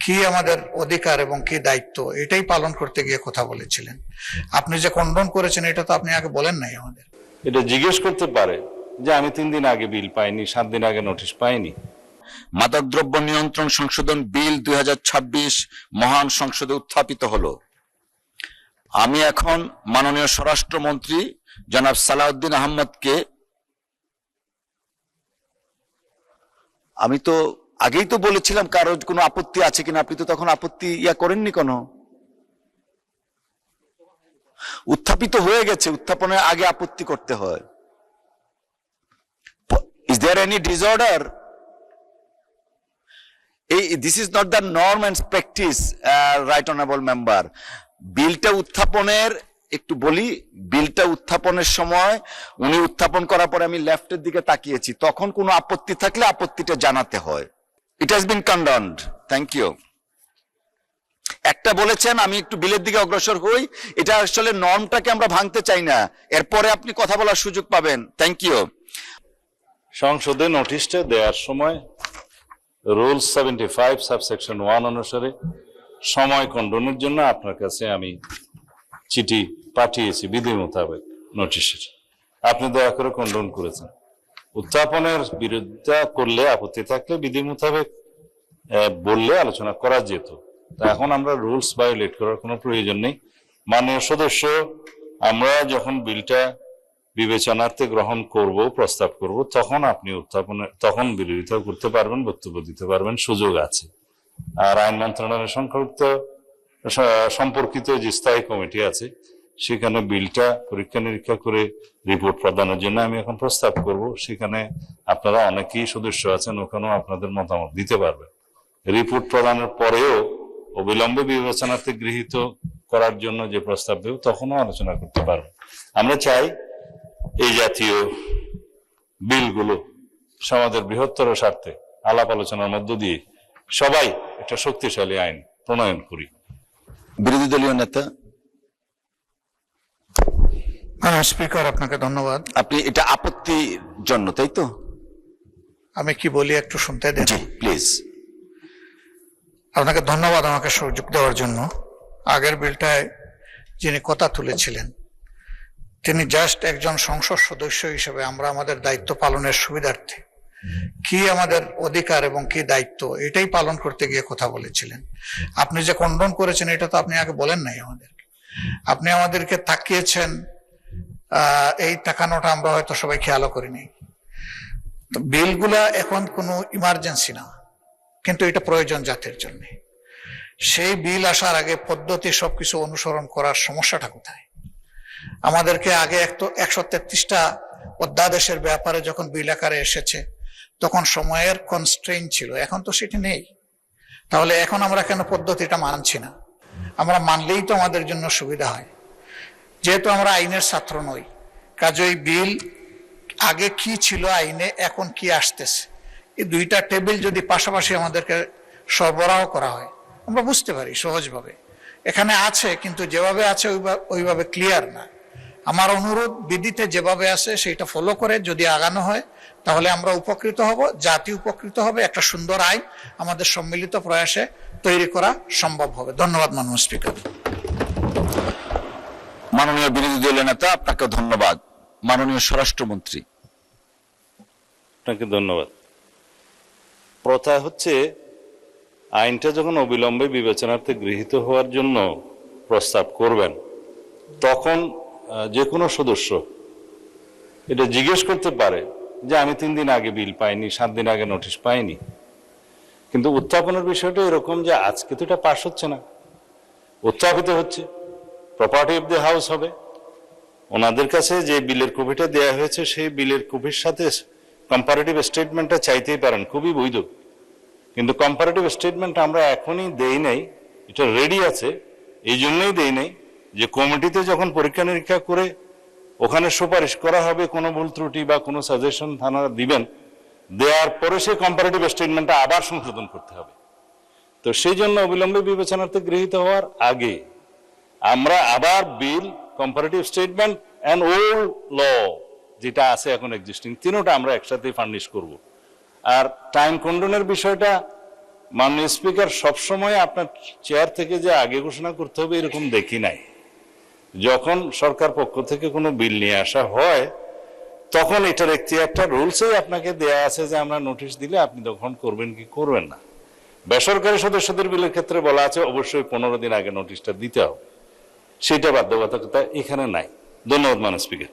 কি আমাদের অধিকার এবং কি দায়িত্ব এটাই পালন করতে গিয়ে কথা বলেছিলেন। আপনি যে কন্ডন করেছেন এটা তো আপনি আগে বলেন নাই আমাদের। এটা জিজ্ঞেস করতে পারে যে আমি 3 দিন আগে বিল পাইনি, 7 দিন আগে নোটিশ পাইনি। মাদকদ্রব্য নিয়ন্ত্রণ সংশোধন বিল 2026 মহান সংসদে উত্থাপিত হলো। আমি এখন মাননীয় স্বরাষ্ট্রমন্ত্রী জনাব সালাউদ্দিন আহমদকে, আমি তো আগেই তো বলেছিলাম কারোর কোনো আপত্তি আছে কিনা, আপনি তো তখন আপত্তি করেননি কোনো। উত্থাপিত হয়ে গেছে, উত্থাপনের আগে আপত্তি করতে হয়। Is there any disorder? This is not the norm and practice, right honourable member. বিলটা উত্থাপনের, একটু বলি, বিলটা উত্থাপনের সময় উনি উত্থাপন করার পরে আমি লেফটের দিকে তাকিয়েছি, তখন কোনো আপত্তি থাকলে আপত্তিটা জানাতে হয়। It has been condemned. Thank you. একটা বলেছেন, আমি একটু বিলের দিকে অগ্রসর হই, এটা আসলে নর্মটাকে আমরা ভাঙতে চাই না, এরপরে আপনি কথা বলার সুযোগ পাবেন। Thank you. সংসদে নোটিশটা দেওয়ার সময় রুলস 75 সাবসেকশন 1 অনুসারে সময় খণ্ডনের জন্য আপনার কাছে আমি চিঠি পাঠিয়েছি বিধি মোতাবেক নোটিশের। আপনি দয়া করে খণ্ডন করেছেন। উত্থাপনের বিরোধিতা করলে, আপত্তি থাকলে বিধি মোতাবেক বললে আলোচনা করা যেত। তা এখন আমরা রুলস ভায়োলেট করার কোনো প্রয়োজন নেই। মাননীয় সদস্য, আমরা যখন বিলটা বিবেচনার্থে গ্রহণ করব, প্রস্তাব করব, তখন আপনি তখন বিরোধিতা করতে পারবেন, বক্তব্য দিতে পারবেন, সুযোগ আছে। আর আইন মন্ত্রণালয়ের সম্পর্কিত যে স্থায়ী কমিটি আছে, সেখানে বিলটা পরীক্ষা নিরীক্ষা করে রিপোর্ট প্রদানের জন্য আমি এখন প্রস্তাব করব। সেখানে আপনারা অনেকেই সদস্য আছেন, ওখানেও আপনাদের মতামত দিতে পারবেন। রিপোর্ট প্রদানের পরেও অবিলম্বে বিবেচনার্থে গৃহীত করার জন্য যে প্রস্তাব দেব, তখনও আলোচনা করতে পারবেন। আমরা চাই এই জাতীয় বিলগুলো সমাজের বৃহত্তর স্বার্থে আলাপ আলোচনার মধ্য দিয়ে সবাই একটা শক্তিশালী আইন প্রণয়ন করি। বিরোধী দলীয় নেতা। স্পিকার, আপনাকে ধন্যবাদ। আপনি এটা আপত্তির জন্য, তাই তো? আমি কি বলি একটু শুনতে দেন? জি প্লিজ। আপনাকে ধন্যবাদ আমাকে সুযোগ দেওয়ার জন্য। আগের বিলটায় যিনি কথা তুলেছিলেন তিনি জাস্ট একজন সংসদ সদস্য হিসেবে আমরা আমাদের দায়িত্ব পালনের সুবিধার্থে কি আমাদের অধিকার এবং কি দায়িত্ব এটাই পালন করতে গিয়ে কথা বলেছিলেন। আপনি যে কন্ডন করেছেন এটা তো আপনি আগে বলেন নাই আমাদেরকে। আপনি আমাদেরকে তাকিয়েছেন, এই তাকানোটা আমরা হয়তো সবাই খেয়ালও করিনি। তো বিলগুলা এখন কোনো ইমার্জেন্সি না, কিন্তু এটা প্রয়োজন জাতির জন্য। সেই বিল আসার আগে পদ্ধতি সবকিছু অনুসরণ করার সমস্যাটা কোথায়? আমাদেরকে আগে 133টা অধ্যাদেশের ব্যাপারে যখন বিল আকারে এসেছে তখন সময়ের কনস্ট্রেইন ছিল, এখন তো সেটি নেই। তাহলে এখন আমরা কেন পদ্ধতিটা মানছি না? আমরা মানলেই তো আমাদের জন্য সুবিধা হয়। যেহেতু আমরা আইনের ছাত্র নই, কাজেই বিল আগে কি ছিল আইনে, এখন কি আসতেছে, এই দুইটা টেবিল যদি পাশাপাশি আমাদেরকে সরবরাহ করা হয় আমরা বুঝতে পারি সহজভাবে। এখানে আছে, কিন্তু যেভাবে আছে ওইভাবে ক্লিয়ার না। আমার অনুরোধ, বিধিতে যেভাবে আছে সেটা ফলো করে যদি আগানো হয় তাহলে আমরা উপকৃত হব, জাতি উপকৃত হবে, একটা সুন্দর আইন আমাদের সম্মিলিত প্রয়াসে তৈরি করা সম্ভব হবে। ধন্যবাদ মাননীয় স্পিকার। মাননীয় বিরোধী দলীয় নেতা, আপনাকে ধন্যবাদ। মাননীয় স্বরাষ্ট্রমন্ত্রী। আপনাকে ধন্যবাদ। প্রথা হচ্ছে আইনটা যখন অবিলম্বে বিবেচনার্থে গৃহীত হওয়ার জন্য প্রস্তাব করবেন, তখন যে কোনো সদস্য এটা জিজ্ঞেস করতে পারে যে আমি 3 দিন আগে বিল পাইনি, 7 দিন আগে নোটিশ পাইনি। কিন্তু উত্থাপনের বিষয়টা এরকম যে আজকে তো এটা পাস হচ্ছে না, উত্থাপিত হচ্ছে, প্রপার্টি অফ দ্য হাউস হবে। ওনাদের কাছে যে বিলের কপিটা দেওয়া হয়েছে সেই বিলের কপির সাথে কম্পারেটিভ স্টেটমেন্টটা চাইতেই পারেন, খুবই বৈধ। কিন্তু কম্পারেটিভ স্টেটমেন্ট আমরা এখনই দেই নাই, এটা রেডি আছে। এই জন্যই দেই নাই যে কমিটিতে যখন পরীক্ষা নিরীক্ষা করে ওখানে সুপারিশ করা হবে, কোনো ভুল ত্রুটি বা কোনো সাজেশন থানারা দিবেন, দেওয়ার পরে সেই কম্পারেটিভ স্টেটমেন্টটা আবার সংশোধন করতে হবে। তো সেই জন্য অবিলম্বে বিবেচনার্থে গৃহীত হওয়ার আগে আমরা আবার বিল, কম্পারেটিভ স্টেটমেন্ট অ্যান্ড ওল্ড ল যেটা আছে এখন এক্সিস্টিং, তিনোটা আমরা একসাথে ফার্নিশ করব। আর টাইম কন্ডনের বিষয়টা মাননীয় স্পিকার সবসময় আপনার চেয়ার থেকে যে আগে ঘোষণা করতে হবে এরকম দেখি নাই। যখন সরকার পক্ষ থেকে কোনো বিল নিয়ে আসা হয় তখন এটার একটা রুলসেই আপনাকে দেয়া আছে যে আমরা নোটিশ দিলে আপনি তখন করবেন কি করবেন না। বেসরকারি সদস্যদের বিলের ক্ষেত্রে বলা আছে অবশ্যই 15 দিন আগে নোটিশটা দিতে হবে, সেটা বাধ্যবাধকতা এখানে নাই। ধন্যবাদ মাননীয় স্পিকার।